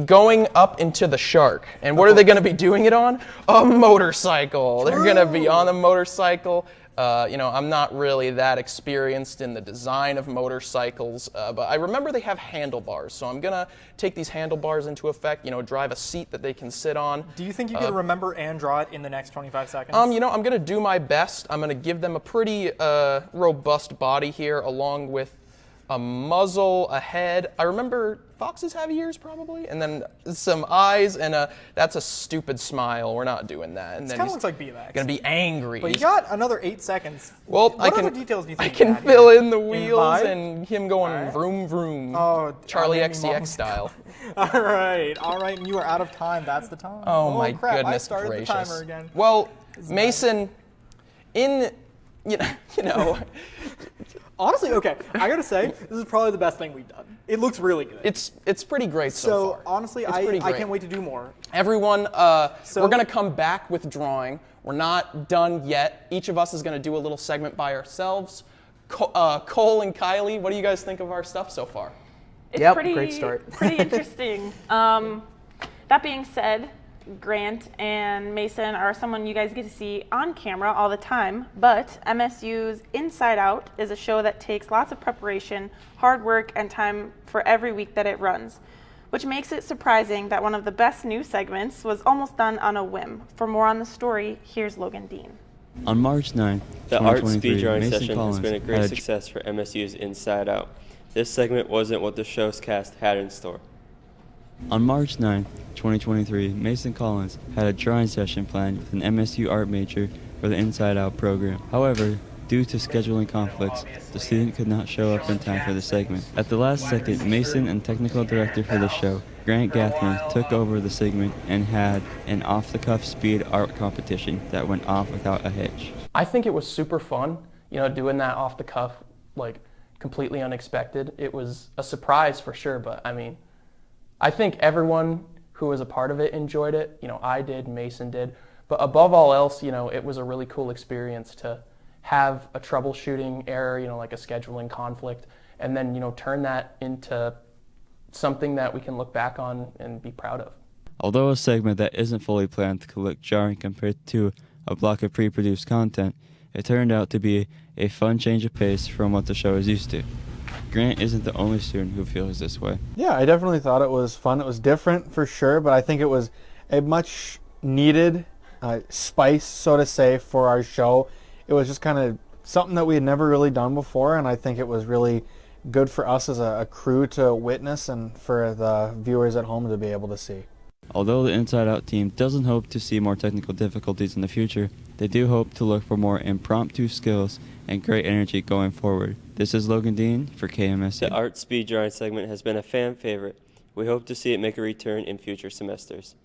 going up into the shark. And what are they going to be doing it on? A motorcycle. They're going to be on a motorcycle. I'm not really that experienced in the design of motorcycles, but I remember they have handlebars, so I'm going to take these handlebars into effect, drive a seat that they can sit on. Do you think you can remember and draw it in the next 25 seconds? I'm going to do my best. I'm going to give them a pretty robust body here, along with a muzzle, a head. I remember foxes have ears, probably, and then some eyes, and that's a stupid smile. We're not doing that. And It then kind of he's looks like BMX. gonna be angry. But you got another 8 seconds. Well, what other details do you think I can you had fill here? in the wheels 5? and him going vroom vroom. Oh, Charlie made me XCX mom. style. All right, and you are out of time. That's the time. Oh my crap, I goodness started gracious. the timer again. Well, Mason, Honestly, okay, I gotta say, this is probably the best thing we've done. It looks really good. It's pretty great so far. Honestly, It's pretty I great. can't wait to do more. Everyone, we're going to come back with drawing. We're not done yet. Each of us is going to do a little segment by ourselves. Cole and Kylie, what do you guys think of our stuff so far? It's great start. Pretty interesting. That being said, Grant and Mason are someone you guys get to see on camera all the time, but MSU's Inside Out is a show that takes lots of preparation, hard work, and time for every week that it runs. which makes it surprising that one of the best news segments was almost done on a whim. For more on the story, here's Logan Dean. On March 9th, The art 2023, speed drawing Mason session Collins has been a great had success for MSU's Inside Out. This segment wasn't what the show's cast had in store. On March 9th, 2023, Mason Collins had a drawing session planned with an MSU art major for the Inside Out program. However, due to scheduling conflicts, the student could not show up in time for the segment. At the last second, Mason and technical director for the show, Grant Gathman, took over the segment and had an off-the-cuff speed art competition that went off without a hitch. I think it was super fun, doing that off the cuff, completely unexpected. It was a surprise for sure, but I think everyone who was a part of it enjoyed it. I did, Mason did, but above all else, it was a really cool experience to have a troubleshooting error, like a scheduling conflict, and then, turn that into something that we can look back on and be proud of. Although a segment that isn't fully planned could look jarring compared to a block of pre-produced content, it turned out to be a fun change of pace from what the show is used to. Grant isn't the only student who feels this way. Yeah, I definitely thought it was fun. It was different for sure, but I think it was a much needed spice, so to say, for our show. It was just kind of something that we had never really done before, and I think it was really good for us as a crew to witness and for the viewers at home to be able to see. Although the Inside Out team doesn't hope to see more technical difficulties in the future, they do hope to look for more impromptu skills and great energy going forward. This is Logan Dean for KMSU. The art speed drawing segment has been a fan favorite. We hope to see it make a return in future semesters.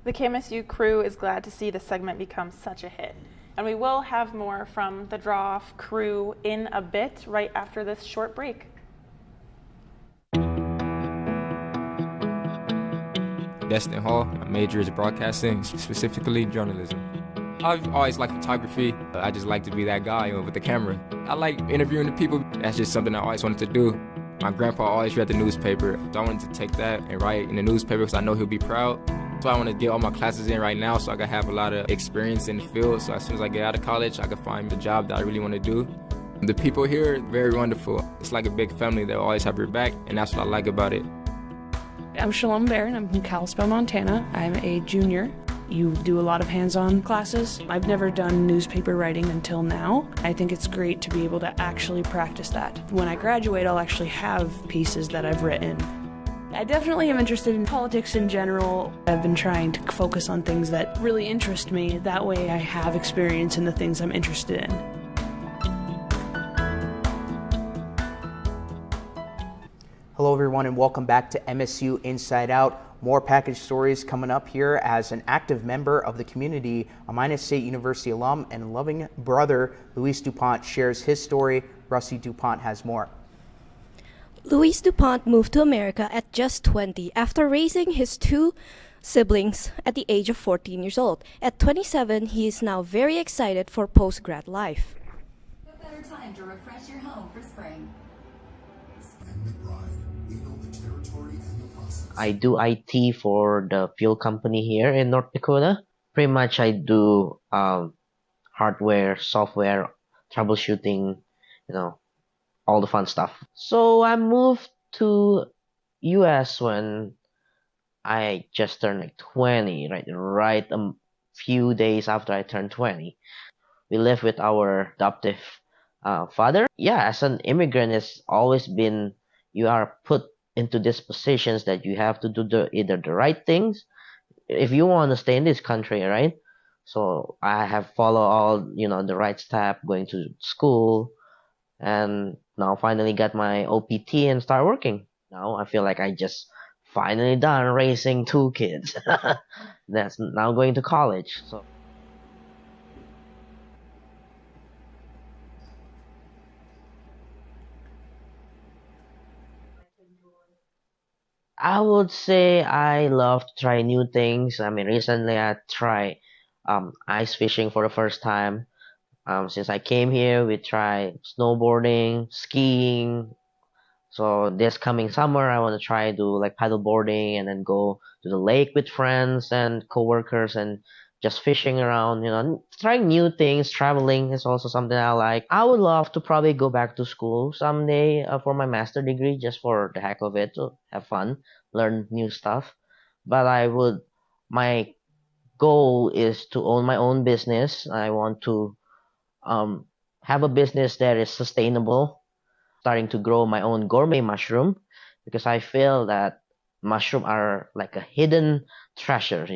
The KMSU crew is glad to see the segment become such a hit. And we will have more from the Draw Off crew in a bit, right after this short break. Destin Hall. My major is broadcasting, specifically journalism. I've always liked photography. I just like to be that guy with the camera. I like interviewing the people. That's just something I always wanted to do. My grandpa always read the newspaper, so I wanted to take that and write in the newspaper because I know he'll be proud. So I want to get all my classes in right now so I can have a lot of experience in the field. So as soon as I get out of college, I can find the job that I really want to do. The people here are very wonderful. It's like a big family. They'll always have your back, and that's what I like about it. I'm Shalom Barron. I'm from Kalispell, Montana. I'm a junior. You do a lot of hands-on classes. I've never done newspaper writing until now. I think it's great to be able to actually practice that. When I graduate, I'll actually have pieces that I've written. I definitely am interested in politics in general. I've been trying to focus on things that really interest me. That way I have experience in the things I'm interested in. Hello everyone and welcome back to MSU Inside Out. More package stories coming up here as an active member of the community, a Minot State University alum and loving brother, Luis DuPont, shares his story. Rusty DuPont has more. Luis DuPont moved to America at just 20 after raising his two siblings at the age of 14 years old. At 27, he is now very excited for post-grad life. What better time to refresh your home for spring? I do IT for the fuel company here in North Dakota. Pretty much I do hardware, software, troubleshooting, all the fun stuff. So I moved to US when I just turned like 20, right a few days after I turned 20. We lived with our adoptive father. Yeah, as an immigrant, it's always been, you are put into these positions that you have to do either the right things if you want to stay in this country, right? So I have followed all, the right step, going to school, and now finally got my OPT and start working. Now I feel like I just finally done raising two kids. That's now going to college. So. I would say I love to try new things. Recently I tried ice fishing for the first time. Since I came here, we tried snowboarding, skiing. So this coming summer, I want to try do like paddle boarding and then go to the lake with friends and coworkers and just fishing around, trying new things. Traveling is also something I like. I would love to probably go back to school someday for my master degree, just for the heck of it, to have fun, learn new stuff. But my goal is to own my own business. I want to have a business that is sustainable, starting to grow my own gourmet mushroom, because I feel that mushroom are like a hidden treasure.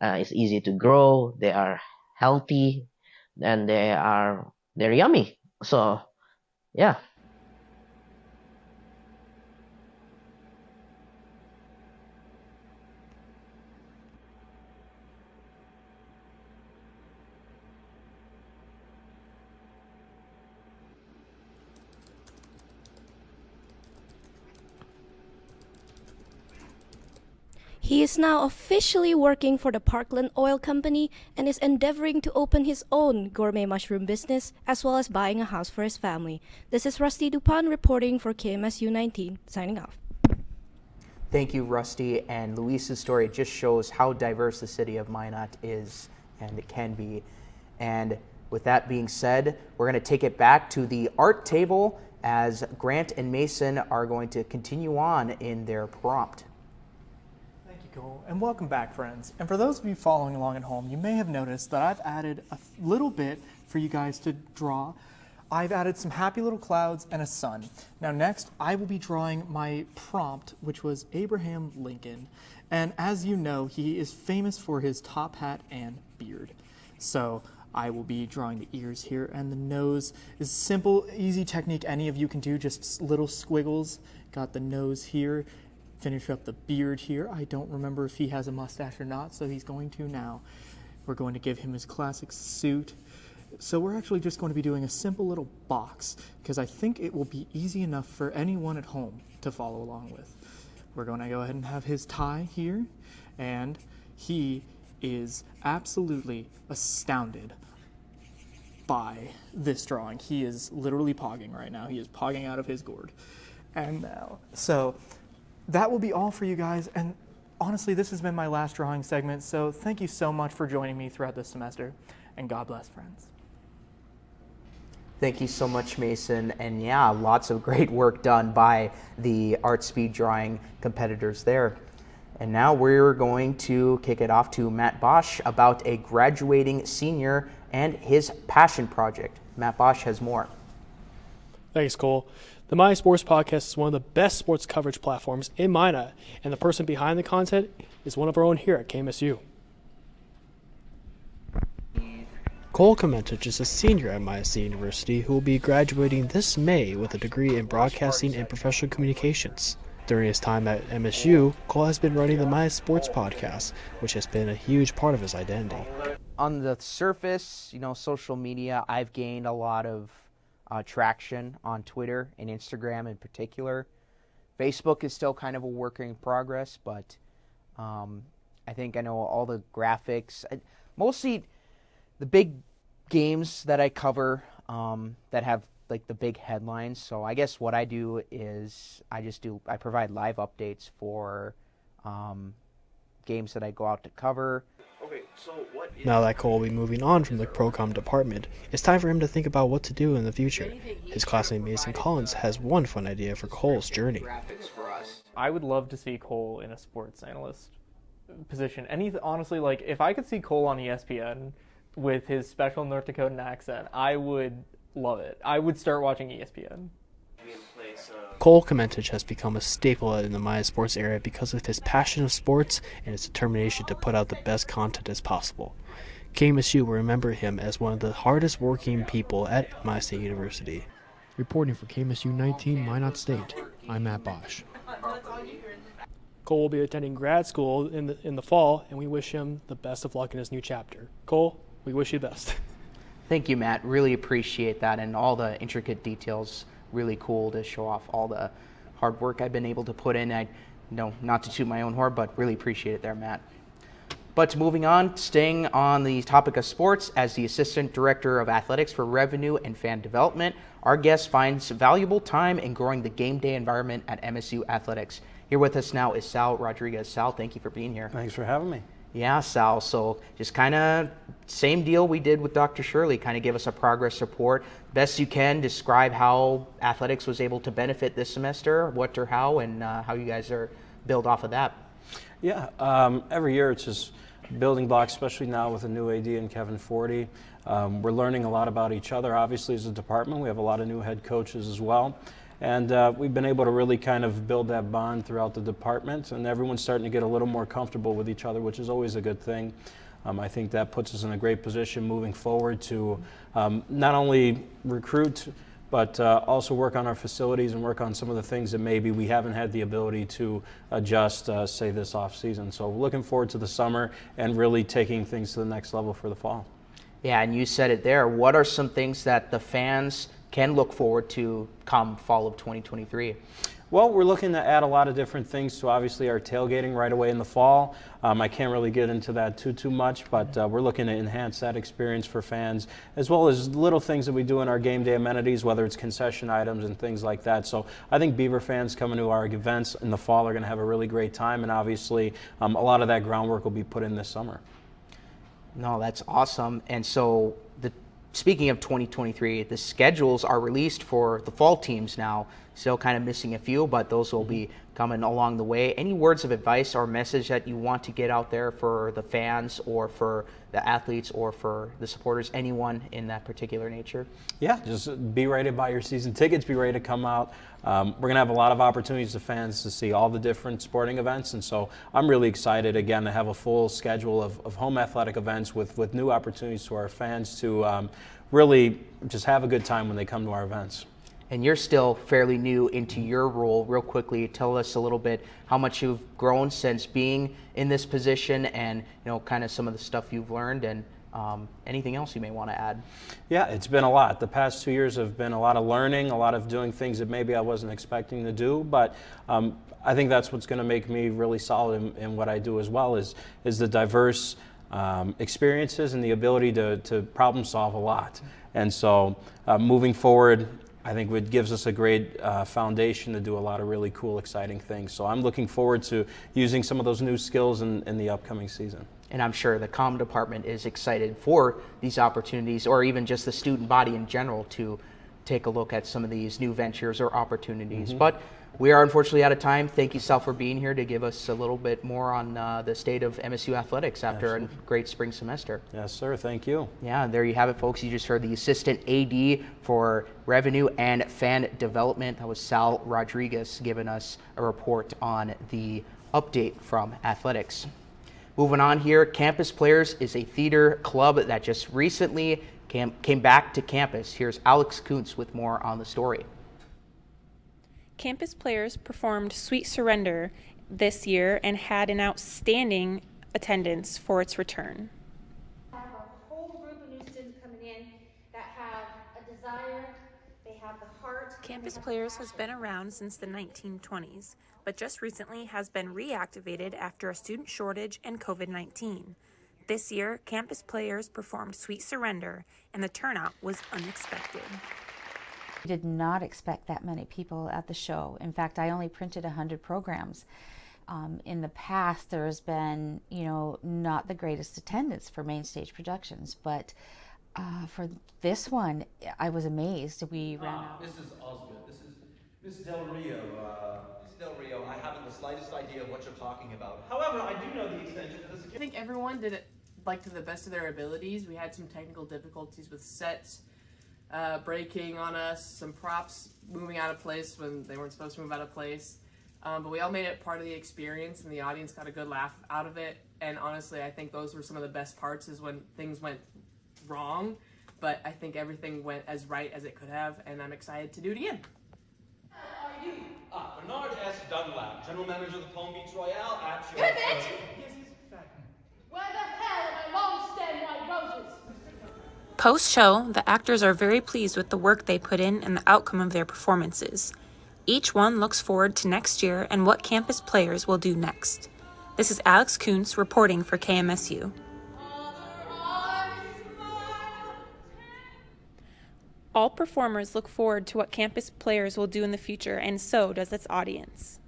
It's easy to grow, they are healthy, and they're yummy. So yeah. He is now officially working for the Parkland Oil Company and is endeavoring to open his own gourmet mushroom business, as well as buying a house for his family. This is Rusty Dupont reporting for KMSU 19, signing off. Thank you, Rusty. And Luis's story just shows how diverse the city of Minot is and it can be. And with that being said, we're going to take it back to the art table as Grant and Mason are going to continue on in their prompt. Cool. And welcome back, friends. And for those of you following along at home, you may have noticed that I've added a little bit for you guys to draw. I've added some happy little clouds and a sun. Now next, I will be drawing my prompt, which was Abraham Lincoln. And as you know, he is famous for his top hat and beard. So I will be drawing the ears here, and the nose is simple, easy technique any of you can do, just little squiggles. Got the nose here. Finish up the beard here. I don't remember if he has a mustache or not, so he's going to now. We're going to give him his classic suit. So we're actually just going to be doing a simple little box, because I think it will be easy enough for anyone at home to follow along with. We're going to go ahead and have his tie here, and he is absolutely astounded by this drawing. He is literally pogging right now. He is pogging out of his gourd. And now, so that will be all for you guys, and honestly, this has been my last drawing segment, so thank you so much for joining me throughout this semester, and God bless, friends. Thank you so much, Mason, and yeah, lots of great work done by the art speed drawing competitors there. And now we're going to kick it off to Matt Bosch about a graduating senior and his passion project. Matt Bosch has more. Thanks, Cole. The My Sports Podcast is one of the best sports coverage platforms in Minot, and the person behind the content is one of our own here at KMSU. Cole Komentich is a senior at MSU University who will be graduating this May with a degree in broadcasting and professional communications. During his time at MSU, Cole has been running the My Sports Podcast, which has been a huge part of his identity. On the surface, social media, I've gained a lot of traction on Twitter and Instagram in particular. Facebook is still kind of a work in progress, but I think I know all the graphics. Mostly the big games that I cover that have like the big headlines. So I guess what I do is I provide live updates for games that I go out to cover. Okay, so now that Cole will be moving on from the Procom department, it's time for him to think about what to do in the future. His classmate Mason Collins has one fun idea for Cole's journey. I would love to see Cole in a sports analyst position. Honestly, like if I could see Cole on ESPN with his special North Dakotan accent, I would love it. I would start watching ESPN. Cole Komentich has become a staple in the Maya sports area because of his passion of sports and his determination to put out the best content as possible. KMSU will remember him as one of the hardest working people at Maya State University. Reporting for KMSU 19, Minot State, I'm Matt Bosch. Cole will be attending grad school in the fall, and we wish him the best of luck in his new chapter. Cole, we wish you the best. Thank you, Matt. Really appreciate that, and all the intricate details. Really cool to show off all the hard work I've been able to put in. Not to toot my own horn, but really appreciate it there, Matt. But moving on, staying on the topic of sports, as the Assistant Director of Athletics for Revenue and Fan Development, our guest finds valuable time in growing the game day environment at MSU Athletics. Here with us now is Sal Rodriguiez. Sal, thank you for being here. Thanks for having me. Yeah, Sal. So just kind of same deal we did with Dr. Shirley. Kind of give us a progress report. Best you can, describe how athletics was able to benefit this semester, what or how, and how you guys are build off of that. Yeah, every year it's just building blocks, especially now with a new AD and Kevin Forty. We're learning a lot about each other. Obviously, as a department, we have a lot of new head coaches as well. And we've been able to really kind of build that bond throughout the department, and everyone's starting to get a little more comfortable with each other, which is always a good thing. I think that puts us in a great position moving forward to not only recruit, but also work on our facilities and work on some of the things that maybe we haven't had the ability to adjust, say, this off season. So looking forward to the summer and really taking things to the next level for the fall. Yeah, and you said it there. What are some things that the fans can look forward to come fall of 2023? Well, we're looking to add a lot of different things to obviously our tailgating right away in the fall. I can't really get into that too much, but we're looking to enhance that experience for fans, as well as little things that we do in our game day amenities, whether it's concession items and things like that. So I think Beaver fans coming to our events in the fall are going to have a really great time, and obviously a lot of that groundwork will be put in this summer. No, that's awesome. And so speaking of 2023, the schedules are released for the fall teams now. Still kind of missing a few, but those will be coming along the way. Any words of advice or message that you want to get out there for the fans or for the athletes or for the supporters, anyone in that particular nature? Yeah, just be ready to buy your season tickets, be ready to come out. We're going to have a lot of opportunities to fans to see all the different sporting events, and so I'm really excited again to have a full schedule of home athletic events with new opportunities to our fans to really just have a good time when they come to our events. And you're still fairly new into your role. Real quickly, tell us a little bit how much you've grown since being in this position, and kind of some of the stuff you've learned, and anything else you may want to add. Yeah, it's been a lot. The past 2 years have been a lot of learning, a lot of doing things that maybe I wasn't expecting to do, but I think that's what's going to make me really solid in what I do as well, is the diverse experiences and the ability to problem solve a lot. And so moving forward, I think it gives us a great foundation to do a lot of really cool, exciting things. So I'm looking forward to using some of those new skills in the upcoming season. And I'm sure the comm department is excited for these opportunities, or even just the student body in general, to take a look at some of these new ventures or opportunities. Mm-hmm. But we are unfortunately out of time. Thank you, Sal, for being here to give us a little bit more on the state of MSU athletics after a great spring semester. Yes, sir. Thank you. Yeah, there you have it, folks. You just heard the assistant AD for revenue and fan development. That was Sal Rodriguiez giving us a report on the update from athletics. Moving on here, Campus Players is a theater club that just recently came back to campus. Here's Alex Kuntz with more on the story. Campus Players performed Sweet Surrender this year and had an outstanding attendance for its return. We have a whole group of new students coming in that have a desire, they have the heart. Campus Players has been around since the 1920s, but just recently has been reactivated after a student shortage and COVID-19. This year, Campus Players performed Sweet Surrender, and the turnout was unexpected. I did not expect that many people at the show. In fact, I only printed 100 programs. In the past, there has been, not the greatest attendance for main stage productions, but for this one, I was amazed. We ran out. This is Osmond. This is Miss Del Rio. Miss Del Rio, I haven't the slightest idea of what you're talking about. However, I do know the extension of this. I think everyone did it to the best of their abilities. We had some technical difficulties with sets breaking on us, some props moving out of place when they weren't supposed to move out of place. But we all made it part of the experience, and the audience got a good laugh out of it. And honestly, I think those were some of the best parts, is when things went wrong. But I think everything went as right as it could have, and I'm excited to do it again. Bernard S. Dunlap, General Manager of the Palm Beach Royale at your... Pivot! Yes, exactly. Where the hell are my long-stem white roses? Post-show, the actors are very pleased with the work they put in and the outcome of their performances. Each one looks forward to next year and what Campus Players will do next. This is Alex Kuntz reporting for KMSU. All performers look forward to what Campus Players will do in the future, and so does its audience.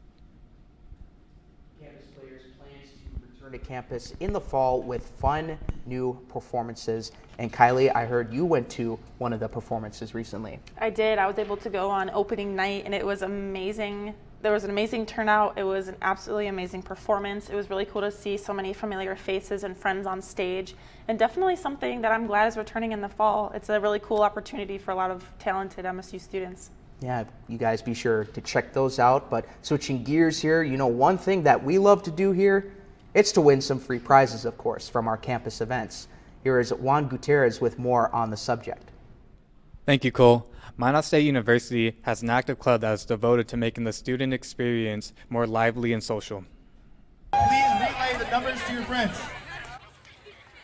Campus Players plans to return to campus in the fall with fun new performances. And Kylie, I heard you went to one of the performances recently. I did. I was able to go on opening night, and it was amazing. There was an amazing turnout. It was an absolutely amazing performance. It was really cool to see so many familiar faces and friends on stage, and definitely something that I'm glad is returning in the fall. It's a really cool opportunity for a lot of talented MSU students. Yeah, you guys be sure to check those out. But switching gears here, you know, one thing that we love to do here, it's to win some free prizes, of course, from our campus events. Here is Juan Gutierrez with more on the subject. Thank you, Cole. Minot State University has an active club that is devoted to making the student experience more lively and social. Please relay the numbers to your friends.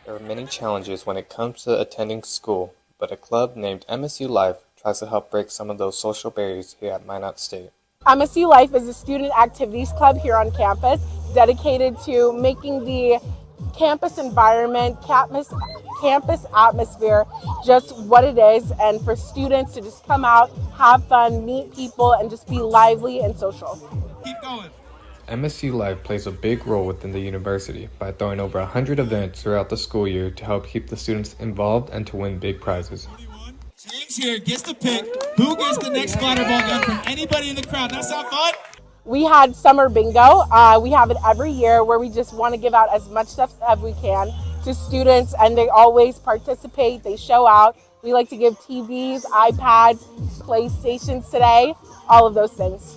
There are many challenges when it comes to attending school, but a club named MSU Life tries to help break some of those social barriers here at Minot State. MSU Life is a student activities club here on campus dedicated to making the campus environment, campus atmosphere just what it is, and for students to just come out, have fun, meet people, and just be lively and social. Keep going. MSU Life plays a big role within the university by throwing over 100 events throughout the school year to help keep the students involved and to win big prizes. James here gets to pick who gets the next splatter ball gun from anybody in the crowd. That sound fun? We had summer bingo. We have it every year where we just want to give out as much stuff as we can to students, and they always participate. They show out. We like to give TVs, iPads, PlayStations today, all of those things.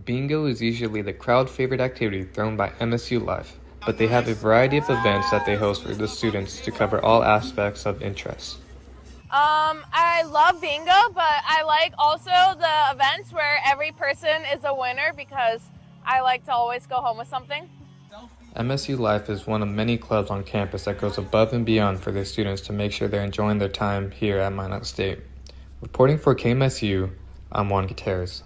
Bingo is usually the crowd favorite activity thrown by MSU Life, but they have a variety of events that they host for the students to cover all aspects of interest. I love bingo, but I like also the events where every person is a winner because I like to always go home with something. MSU Life is one of many clubs on campus that goes above and beyond for their students to make sure they're enjoying their time here at Minot State. Reporting for KMSU, I'm Juan Gutierrez.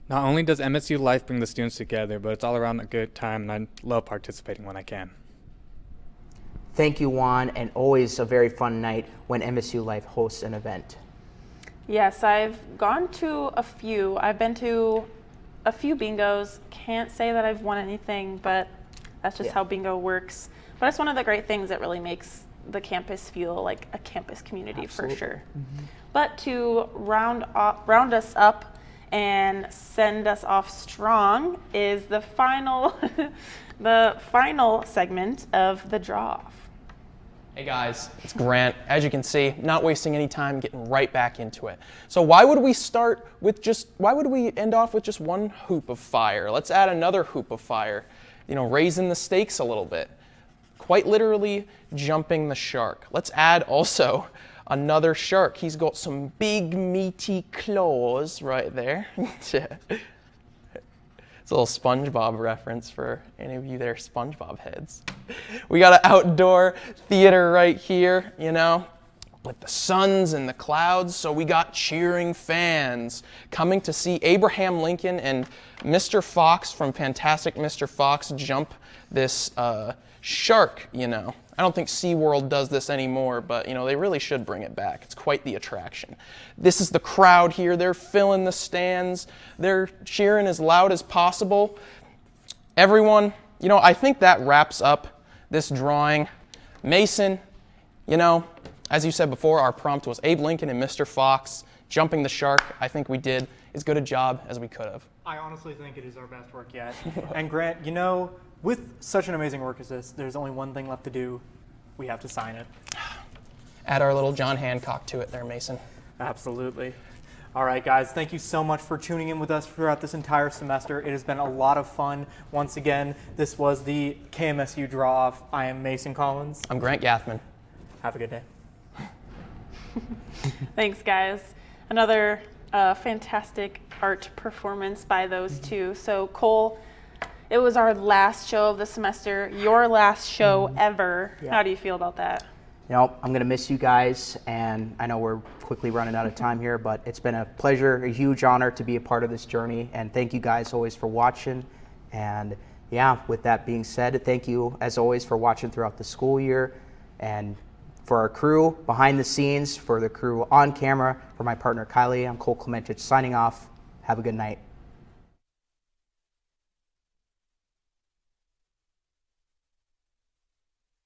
Not only does MSU Life bring the students together, but it's all around a good time, and I love participating when I can. Thank you, Juan, and always a very fun night when MSU Life hosts an event. Yes, I've gone to a few. I've been to a few bingos. Can't say that I've won anything, but that's just how bingo works. But it's one of the great things that really makes the campus feel like a campus community. Absolutely. For sure. Mm-hmm. But to round us up and send us off strong is the final the final segment of the draw-off. Hey guys, it's Grant. As you can see, not wasting any time, getting right back into it. So why would we end off with just one hoop of fire? Let's add another hoop of fire, raising the stakes a little bit. Quite literally jumping the shark. Let's add also another shark. He's got some big meaty claws right there. It's a little SpongeBob reference for any of you that are SpongeBob heads. We got an outdoor theater right here, with the suns and the clouds. So we got cheering fans coming to see Abraham Lincoln and Mr. Fox from Fantastic Mr. Fox jump this shark, I don't think SeaWorld does this anymore, but they really should bring it back. It's quite the attraction. This is the crowd here. They're filling the stands. They're cheering as loud as possible. Everyone, I think that wraps up this drawing. Mason, as you said before, our prompt was Abe Lincoln and Mr. Fox jumping the shark. I think we did as good a job as we could have. I honestly think it is our best work yet. And Grant, with such an amazing work as this, there's only one thing left to do. We have to sign it. Add our little John Hancock to it there, Mason. Absolutely. All right, guys, thank you so much for tuning in with us throughout this entire semester. It has been a lot of fun. Once again, this was the KMSU Draw-Off. I am Mason Collins. I'm Grant Gathman. Have a good day. Thanks, guys. Another fantastic art performance by those two. So, Cole, it was our last show of the semester, your last show ever. Yeah. How do you feel about that? I'm going to miss you guys, and I know we're quickly running out of time here, but it's been a pleasure, a huge honor to be a part of this journey, and thank you guys always for watching. And with that being said, thank you as always for watching throughout the school year, and for our crew behind the scenes, for the crew on camera, for my partner Kylie, I'm Cole Clementich signing off. Have a good night.